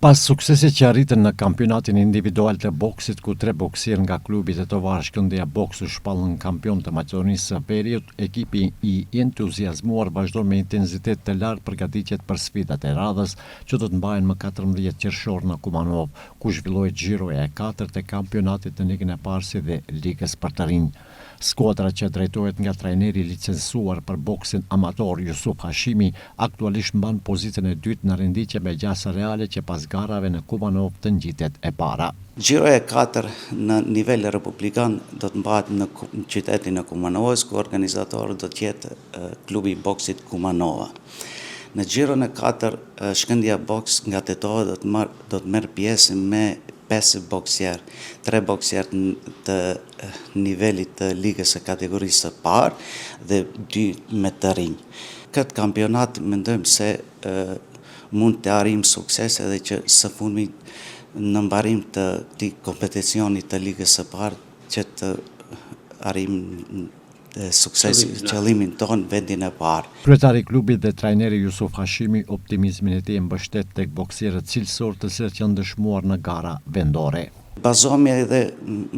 Pas suksesit që arritën në kampionatin individual të boksit, ku 3 boksier nga klubi Tetovar Shkëndija Boks u shpallën kampion të Maqedonisë së Veriut, ekipi i entuziazmuar vazhdon me intensitet të lartë përgatitjet për sfidat e radhës që do të mbahen më 14 qershor në Kumanov, ku zhvillohet xhiroja e 4 të kampionatit në ligën e parë si dhe ligës për të rinj. Skuadra që drejtohet nga trajneri licencuar për boksin amator Jusuf Hashimi aktualisht mban pozitën e dytë në renditje me gjasa reale që pas garave në Kumanov të ngjitet e para. Gjiroja e 4 në nivel republikan do të mbahet në qytetin e Kumanovës, ku organizator do të jetë klubi i boksit Kumanova. Në gjiron e 4, Shkëndija Boks nga Tetova do të merr pjesë me 5 boksier, 3 boksier të nivelit të ligës së kategorisë së parë dhe 2 me të rinj. Këtë kampionat mendojmë se mund të arrijmë sukses edhe që së fundmi në mbarim të këtij kompeticioni të ligës së parë që të arrijmë sukses qëllimin tonë vendin e parë. Kryetari i klubit dhe trajneri Jusuf Hashimi optimizmin e tij mbështet tek boksierët cilësor të cilët janë dëshmuar në gara vendore. Bazohemi edhe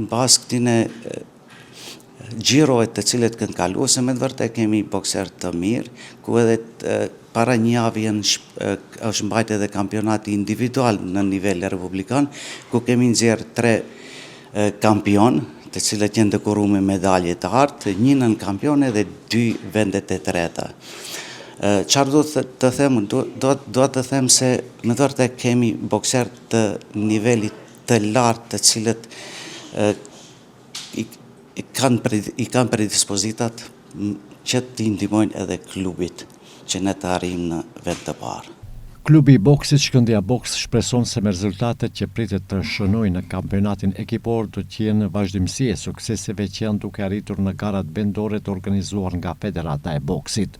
mbas këtine xhirove të cilët kanë kaluar, se me të vërtetë kemi bokser të mirë, ku edhe para një javë është mbajtur edhe kampionati individual në nivel republikan, ku kemi nxjerrë 3 kampion, të cilët janë dekoruar me medalje të artë, 1 nën kampion dhe 2 vendet e treta. Çfarë do të them? Do të them se me të vërtetë kemi bokser të nivelit të lartë, të cilët i kanë predispozitat që t'i ndihmojnë edhe klubit që ne të arrijmë në vend të parë. Klubi i boksit Shkëndija Boks shpreson se me rezultatet që pritet të shënojnë në kampionatin ekipor do të jenë vazhdimësi e sukseseve që janë duke arritur në garat vendore të organizuar nga Federata e Boksit.